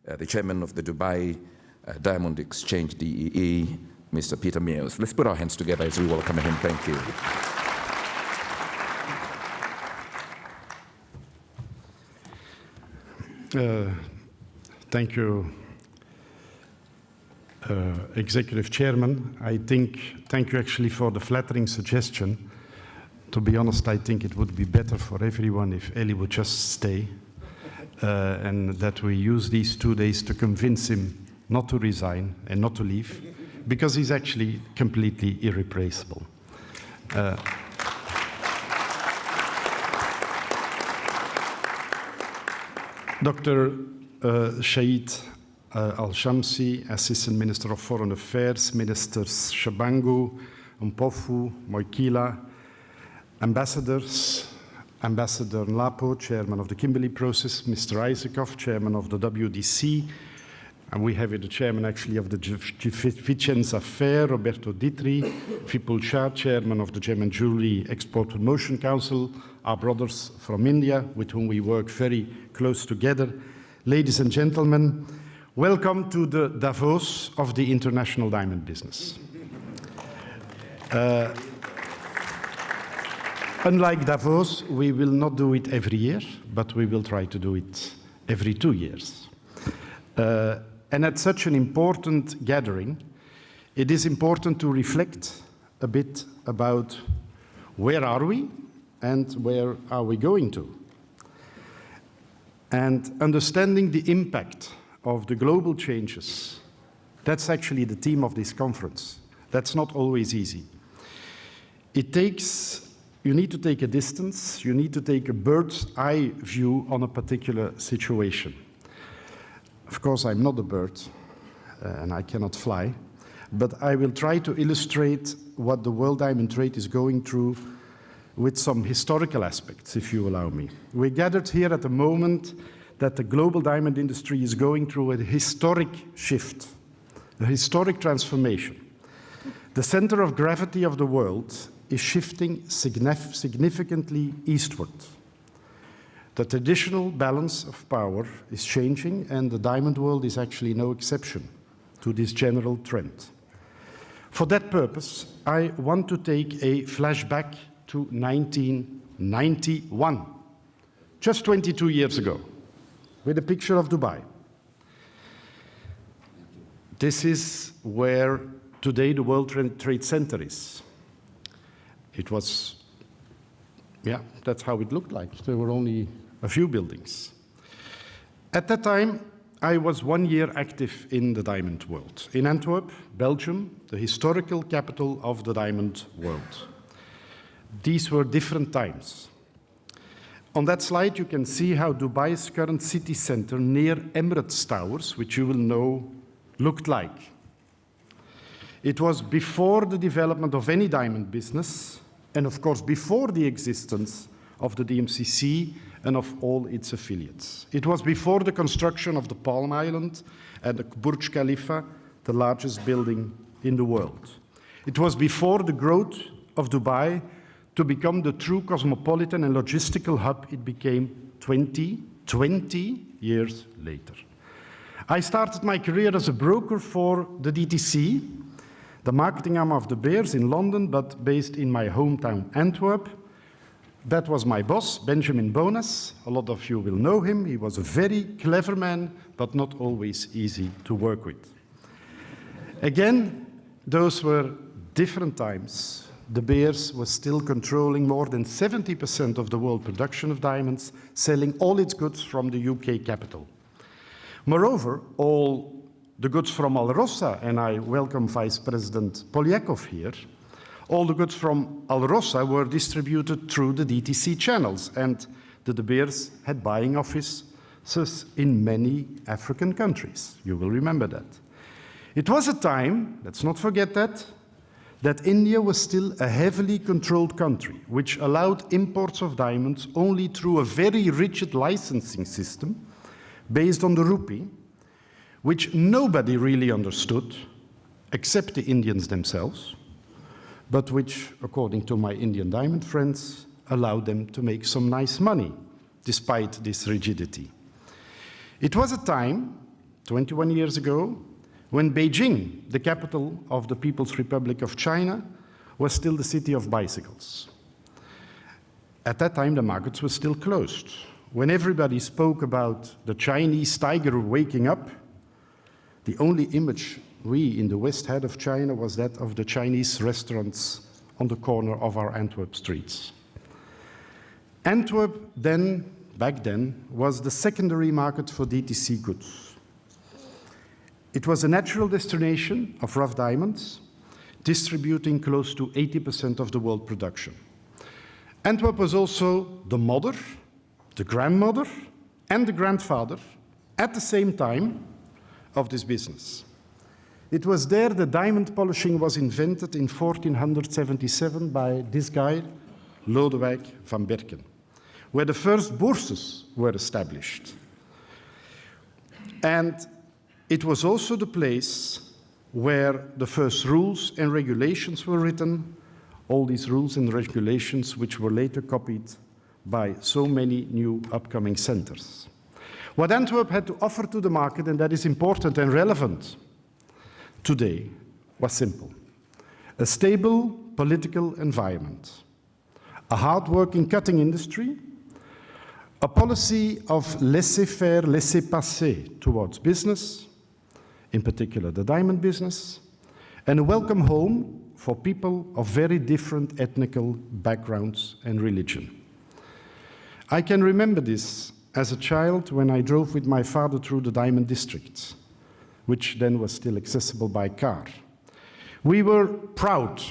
the chairman of the Dubai Diamond Exchange, DEE, Mr. Peter Meeus. Let's put our hands together as we welcome him. Thank you. Thank you, Executive Chairman. Thank you actually for the flattering suggestion. To be honest, I think it would be better for everyone if Eli would just stay and that we use these 2 days to convince him not to resign and not to leave, because he's actually completely irreplaceable. Dr. Shahid Al-Shamsi, Assistant Minister of Foreign Affairs, Ministers Shabangu, Mpofu, Moikila, ambassadors, Ambassador Nlapo, Chairman of the Kimberley Process, Mr. Isaacov, Chairman of the WDC, and we have the Chairman actually of the Vicenza Fair, Roberto Ditri, Vipul Shah, Chairman of the German Jewelry Export Promotion Council, our brothers from India, with whom we work very close together. Ladies and gentlemen, welcome to the Davos of the international diamond business. Unlike Davos, we will not do it every year, but we will try to do it every 2 years. And at such an important gathering, it is important to reflect a bit about where are we and where are we going to. And understanding the impact of the global changes, that's actually the theme of this conference. That's not always easy. You need to take a distance, you need to take a bird's eye view on a particular situation. Of course, I'm not a bird, and I cannot fly, but I will try to illustrate what the world diamond trade is going through with some historical aspects, if you allow me. We're gathered here at the moment that the global diamond industry is going through a historic shift, a historic transformation. The center of gravity of the world is shifting significantly eastward. The traditional balance of power is changing, and the diamond world is actually no exception to this general trend. For that purpose, I want to take a flashback to 1991, just 22 years ago, with a picture of Dubai. This is where today the World Trade Center is. It was, that's how it looked like. There were only a few buildings. At that time, I was 1 year active in the diamond world. In Antwerp, Belgium, the historical capital of the diamond world. These were different times. On that slide, you can see how Dubai's current city center near Emirates Towers, which you will know, looked like. It was before the development of any diamond business, and of course before the existence of the DMCC and of all its affiliates. It was before the construction of the Palm Island and the Burj Khalifa, the largest building in the world. It was before the growth of Dubai to become the true cosmopolitan and logistical hub it became 20 years later. I started my career as a broker for the DTC, the marketing arm of De Beers in London, but based in my hometown, Antwerp. That was my boss, Benjamin Bonas. A lot of you will know him. He was a very clever man, but not always easy to work with. Again, those were different times. De Beers was still controlling more than 70% of the world production of diamonds, selling all its goods from the UK capital. Moreover, all the goods from Alrosa, and I welcome Vice President Polyakov here, all the goods from Alrosa were distributed through the DTC channels, and the De Beers had buying offices in many African countries. You will remember that. It was a time, let's not forget that India was still a heavily controlled country, which allowed imports of diamonds only through a very rigid licensing system based on the rupee, which nobody really understood, except the Indians themselves, but which, according to my Indian diamond friends, allowed them to make some nice money, despite this rigidity. It was a time 21 years ago, when Beijing, the capital of the People's Republic of China, was still the city of bicycles. At that time, the markets were still closed. When everybody spoke about the Chinese tiger waking up, the only image we in the West had of China was that of the Chinese restaurants on the corner of our Antwerp streets. Antwerp then, back then, was the secondary market for DTC goods. It was a natural destination of rough diamonds, distributing close to 80% of the world production. Antwerp was also the mother, the grandmother, and the grandfather at the same time of this business. It was there that diamond polishing was invented in 1477 by this guy, Lodewijk van Berken, where the first bourses were established. And it was also the place where the first rules and regulations were written, all these rules and regulations which were later copied by so many new upcoming centers. What Antwerp had to offer to the market, and that is important and relevant today, was simple. A stable political environment, a hard-working cutting industry, a policy of laissez-faire, laissez-passer towards business, in particular the diamond business, and a welcome home for people of very different ethnical backgrounds and religion. I can remember this as a child when I drove with my father through the diamond district, which then was still accessible by car. We were proud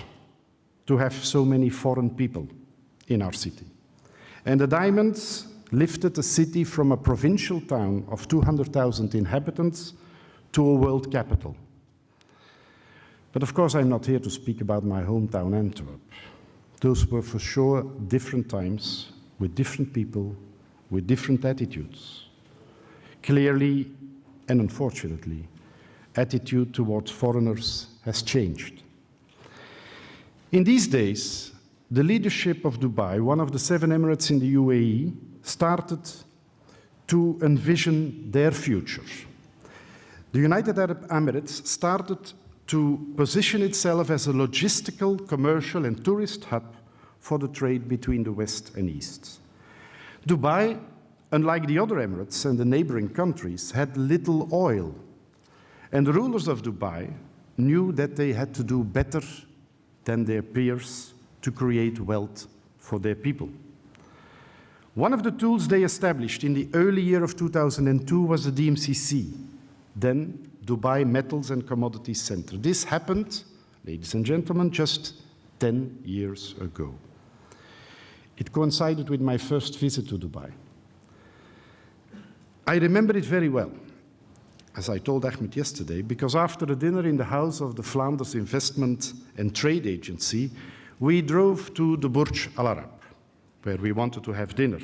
to have so many foreign people in our city. And the diamonds lifted the city from a provincial town of 200,000 inhabitants to a world capital. But of course, I'm not here to speak about my hometown, Antwerp. Those were for sure different times, with different people, with different attitudes. Clearly, and unfortunately, attitude towards foreigners has changed. In these days, the leadership of Dubai, one of the 7 emirates in the UAE, started to envision their future. The United Arab Emirates started to position itself as a logistical, commercial, and tourist hub for the trade between the West and East. Dubai, unlike the other emirates and the neighboring countries, had little oil. And the rulers of Dubai knew that they had to do better than their peers to create wealth for their people. One of the tools they established in the early year of 2002 was the DMCC, then Dubai Metals and Commodities Center. This happened, ladies and gentlemen, just 10 years ago. It coincided with my first visit to Dubai. I remember it very well, as I told Ahmed yesterday, because after a dinner in the house of the Flanders Investment and Trade Agency, we drove to the Burj Al Arab, where we wanted to have dinner.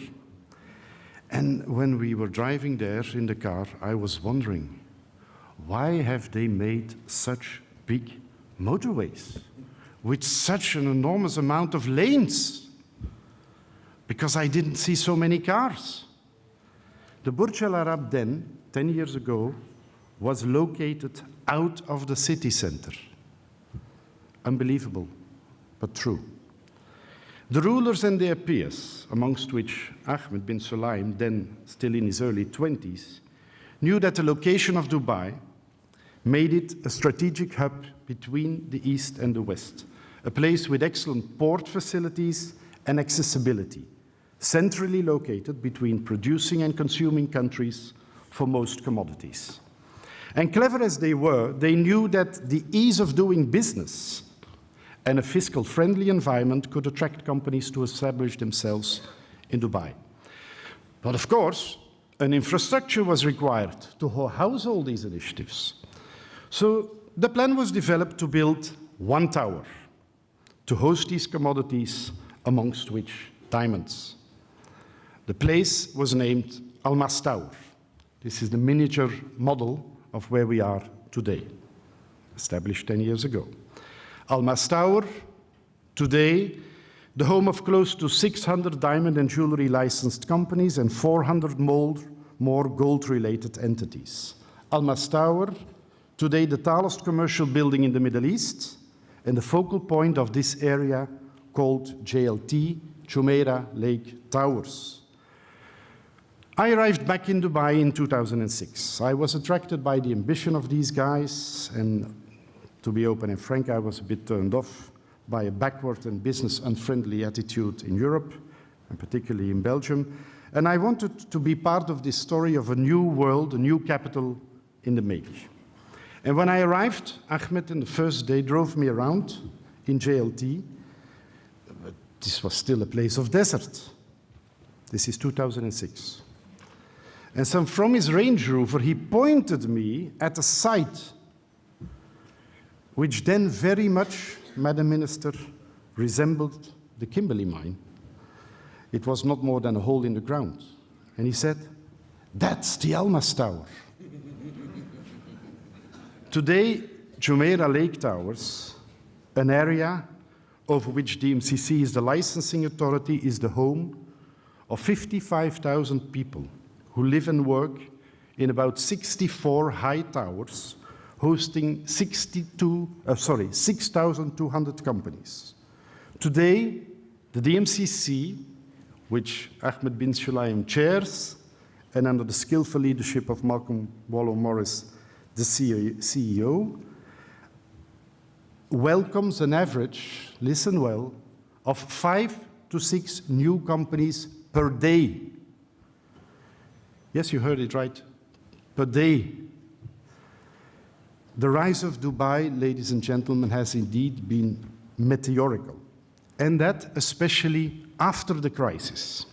And when we were driving there in the car, I was wondering, why have they made such big motorways with such an enormous amount of lanes? Because I didn't see so many cars. The Burj Al Arab then, 10 years ago, was located out of the city center. Unbelievable, but true. The rulers and their peers, amongst which Ahmed bin Sulaim, then still in his early 20s, knew that the location of Dubai made it a strategic hub between the East and the West, a place with excellent port facilities and accessibility, centrally located between producing and consuming countries for most commodities. And clever as they were, they knew that the ease of doing business and a fiscal-friendly environment could attract companies to establish themselves in Dubai. But of course, an infrastructure was required to house all these initiatives. So the plan was developed to build one tower to host these commodities, amongst which diamonds. The place was named Almas Tower. This is the miniature model of where we are today, established 10 years ago. Almas Tower, today, the home of close to 600 diamond and jewelry licensed companies and 400 more gold-related entities. Almas Tower, today the tallest commercial building in the Middle East, and the focal point of this area called JLT, Jumeirah Lake Towers. I arrived back in Dubai in 2006. I was attracted by the ambition of these guys, and to be open and frank, I was a bit turned off by a backward and business-unfriendly attitude in Europe, and particularly in Belgium. And I wanted to be part of this story of a new world, a new capital in the making. And when I arrived, Ahmed, in the first day, drove me around in JLT. But this was still a place of desert. This is 2006. And so from his Range Rover, he pointed me at a site which then very much, Madam Minister, resembled the Kimberley mine. It was not more than a hole in the ground. And he said, "That's the Almas Tower." Today, Jumeirah Lake Towers, an area over which the MCC is the licensing authority, is the home of 55,000 people who live and work in about 64 high towers, hosting 6,200 companies. Today, the DMCC, which Ahmed bin Sulayem chairs, and under the skillful leadership of Malcolm Wallow-Morris, the CEO, welcomes an average, listen well, of 5 to 6 new companies per day. Yes, you heard it right, per day. The rise of Dubai, ladies and gentlemen, has indeed been meteorical, and that especially after the crisis.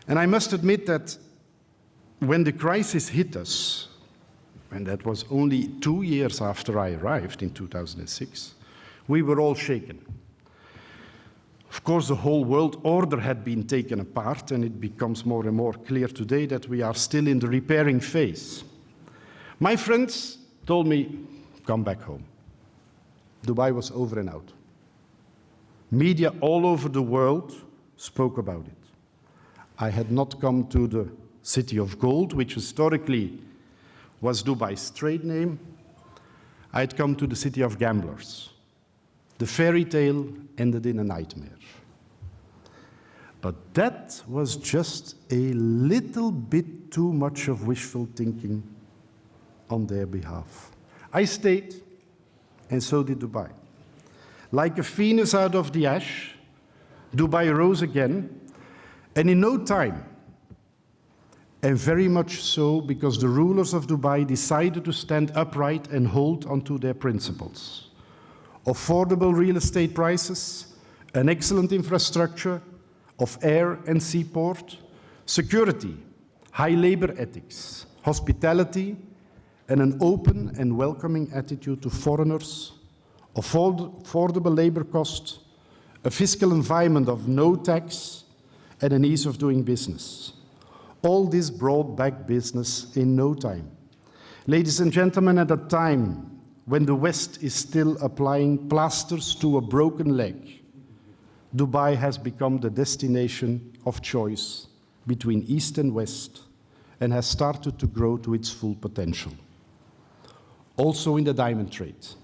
And I must admit that when the crisis hit us, and that was only 2 years after I arrived in 2006, we were all shaken. Of course, the whole world order had been taken apart, and it becomes more and more clear today that we are still in the repairing phase. My friends told me, "Come back home." Dubai was over and out. Media all over the world spoke about it. I had not come to the City of Gold, which historically was Dubai's trade name. I had come to the city of gamblers. The fairy tale ended in a nightmare. But that was just a little bit too much of wishful thinking on their behalf. I stayed, and so did Dubai. Like a phoenix out of the ash, Dubai rose again, and in no time, and very much so because the rulers of Dubai decided to stand upright and hold onto their principles. Affordable real estate prices, an excellent infrastructure of air and seaport, security, high labor ethics, hospitality, and an open and welcoming attitude to foreigners, affordable labor costs, a fiscal environment of no tax, and an ease of doing business. All this brought back business in no time. Ladies and gentlemen, at a time when the West is still applying plasters to a broken leg, Dubai has become the destination of choice between East and West and has started to grow to its full potential. Also in the diamond trade.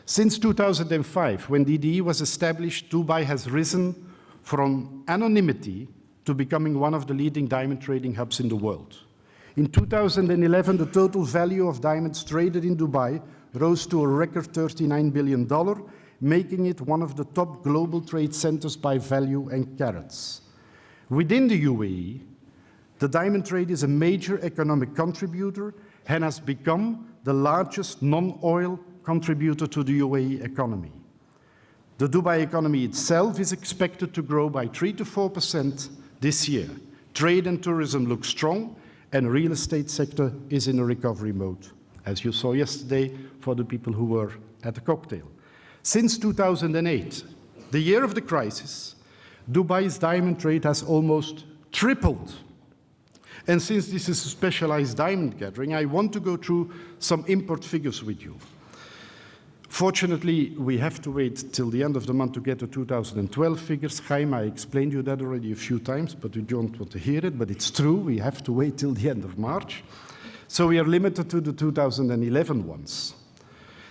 Since 2005, when DDE was established, Dubai has risen from anonymity to becoming one of the leading diamond trading hubs in the world. In 2011, the total value of diamonds traded in Dubai rose to a record $39 billion, making it one of the top global trade centers by value and carats. Within the UAE, the diamond trade is a major economic contributor and has become the largest non-oil contributor to the UAE economy. The Dubai economy itself is expected to grow by 3 to 4% this year. Trade and tourism look strong, and the real estate sector is in a recovery mode, as you saw yesterday for the people who were at the cocktail. Since 2008, the year of the crisis, Dubai's diamond trade has almost tripled. And since this is a specialized diamond gathering, I want to go through some import figures with you. Fortunately, we have to wait till the end of the month to get the 2012 figures. Chaim, I explained you that already a few times, but you don't want to hear it, but it's true. We have to wait till the end of March. So we are limited to the 2011 ones.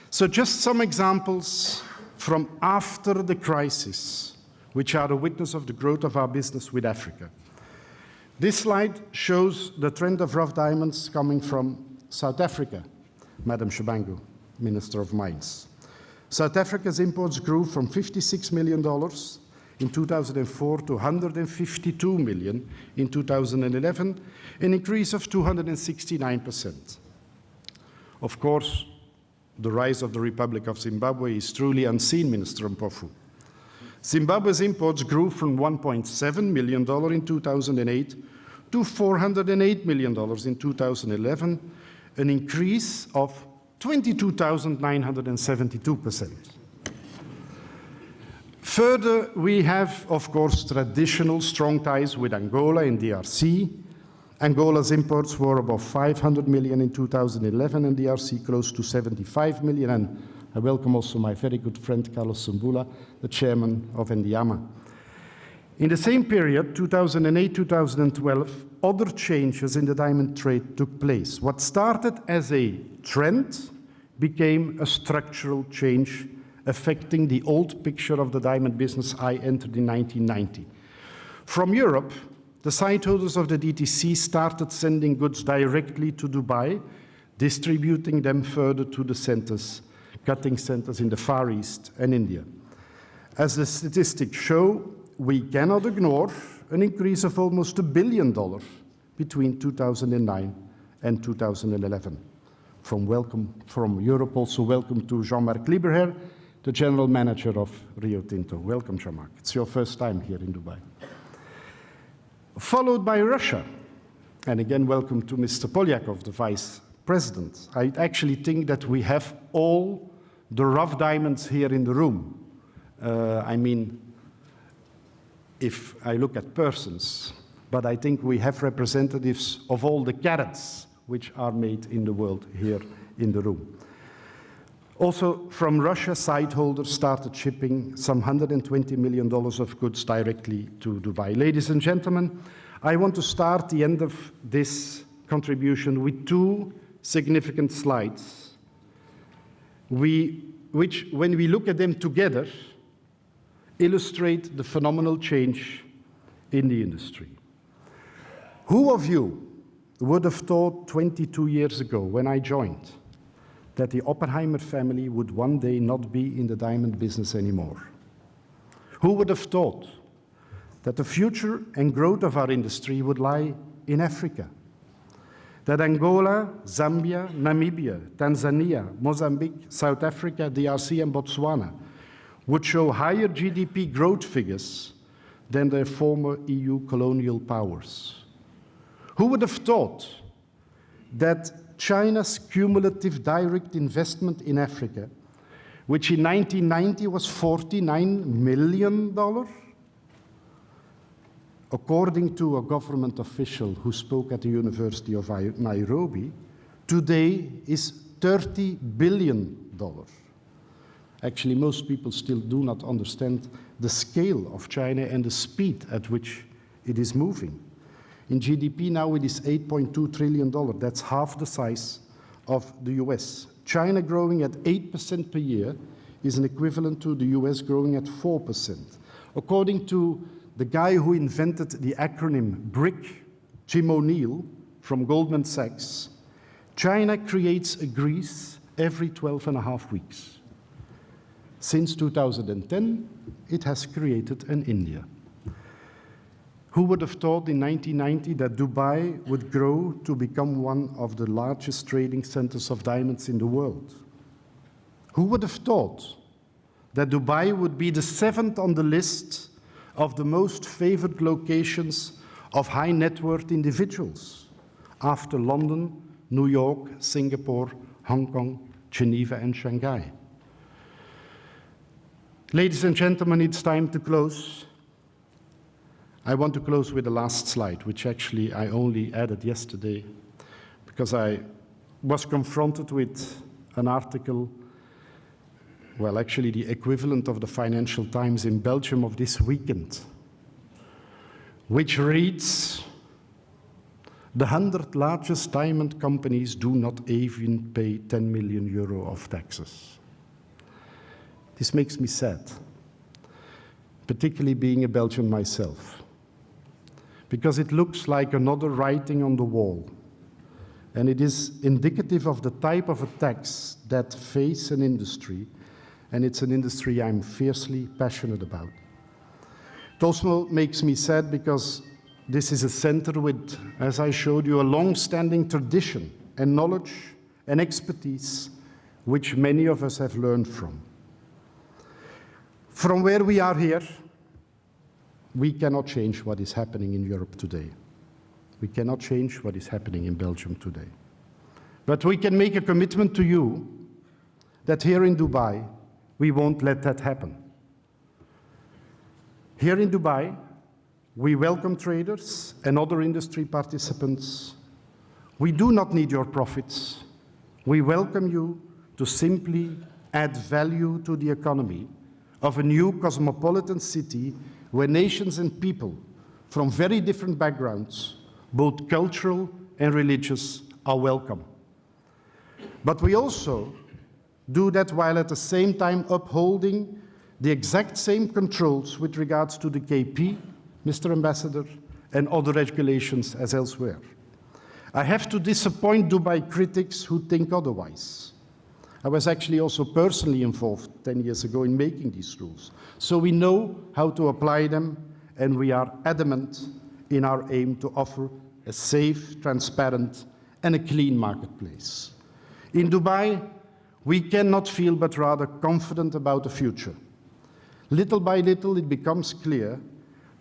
So just some examples from after the crisis, which are a witness of the growth of our business with Africa. This slide shows the trend of rough diamonds coming from South Africa, Madam Shabangu, Minister of Mines. South Africa's imports grew from $56 million in 2004 to $152 million in 2011, an increase of 269%. Of course, the rise of the Republic of Zimbabwe is truly unseen, Minister Mpofu. Zimbabwe's imports grew from $1.7 million in 2008 to $408 million in 2011, an increase of 22,972%. Further, we have, of course, traditional strong ties with Angola and DRC. Angola's imports were above 500 million in 2011 and DRC close to 75 million. And I welcome also my very good friend Carlos Sumbula, the chairman of Ndiama. In the same period, 2008-2012, other changes in the diamond trade took place. What started as a trend became a structural change affecting the old picture of the diamond business I entered in 1990. From Europe, the site holders of the DTC started sending goods directly to Dubai, distributing them further to the centers, cutting centers in the Far East and India. As the statistics show, we cannot ignore an increase of almost $1 billion between 2009 and 2011. From Europe, also welcome to Jean-Marc Lieberherr, the general manager of Rio Tinto. Welcome, Jean-Marc. It's your first time here in Dubai. Followed by Russia. And again, welcome to Mr. Polyakov, the vice president. I actually think that we have all the rough diamonds here in the room. I mean, if I look at persons, but I think we have representatives of all the carats which are made in the world here in the room. Also, from Russia, site holders started shipping some $120 million of goods directly to Dubai. Ladies and gentlemen, I want to start the end of this contribution with two significant slides, which, when we look at them together, illustrate the phenomenal change in the industry. Who of you would have thought 22 years ago, when I joined, that the Oppenheimer family would one day not be in the diamond business anymore? Who would have thought that the future and growth of our industry would lie in Africa? That Angola, Zambia, Namibia, Tanzania, Mozambique, South Africa, DRC, and Botswana would show higher GDP growth figures than their former EU colonial powers? Who would have thought that China's cumulative direct investment in Africa, which in 1990 was $49 million, according to a government official who spoke at the University of Nairobi, today is $30 billion. Actually, most people still do not understand the scale of China and the speed at which it is moving. In GDP now it is $8.2 trillion. That's half the size of the US. China growing at 8% per year is an equivalent to the US growing at 4%. According to the guy who invented the acronym BRIC, Jim O'Neill from Goldman Sachs, China creates a Greece every 12.5 weeks. Since 2010, it has created an India. Who would have thought in 1990 that Dubai would grow to become one of the largest trading centers of diamonds in the world? Who would have thought that Dubai would be the 7th on the list of the most favored locations of high net worth individuals after London, New York, Singapore, Hong Kong, Geneva, and Shanghai? Ladies and gentlemen, it's time to close. I want to close with the last slide, which actually I only added yesterday because I was confronted with an article, well, actually the equivalent of the Financial Times in Belgium of this weekend, which reads, The 100 largest diamond companies do not even pay 10 million euro of taxes. This makes me sad, particularly being a Belgian myself, because it looks like another writing on the wall, and it is indicative of the type of a tax that faces an industry, and it's an industry I'm fiercely passionate about. It also makes me sad because this is a center with, as I showed you, a long-standing tradition and knowledge and expertise which many of us have learned from. From where we are here, we cannot change what is happening in Europe today. We cannot change what is happening in Belgium today. But we can make a commitment to you that here in Dubai, we won't let that happen. Here in Dubai, we welcome traders and other industry participants. We do not need your profits. We welcome you to simply add value to the economy of a new cosmopolitan city where nations and people from very different backgrounds, both cultural and religious, are welcome. But we also do that while at the same time upholding the exact same controls with regards to the KP, Mr. Ambassador, and other regulations as elsewhere. I have to disappoint Dubai critics who think otherwise. I was actually also personally involved 10 years ago in making these rules. So we know how to apply them, and we are adamant in our aim to offer a safe, transparent, and a clean marketplace. In Dubai, we cannot feel but rather confident about the future. Little by little, it becomes clear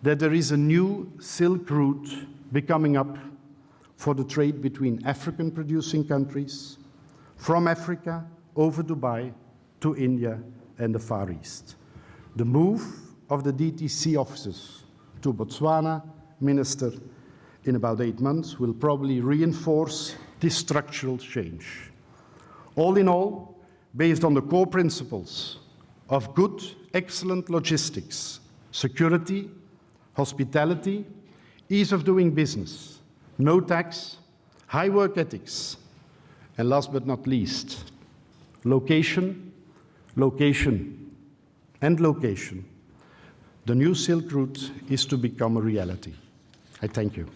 that there is a new Silk Route becoming up for the trade between African producing countries, from Africa over Dubai to India and the Far East. The move of the DTC offices to Botswana, Minister, in about 8 months will probably reinforce this structural change. All in all, based on the core principles of good, excellent logistics, security, hospitality, ease of doing business, no tax, high work ethics, and last but not least, location, location, and location. The new Silk Route is to become a reality. I thank you.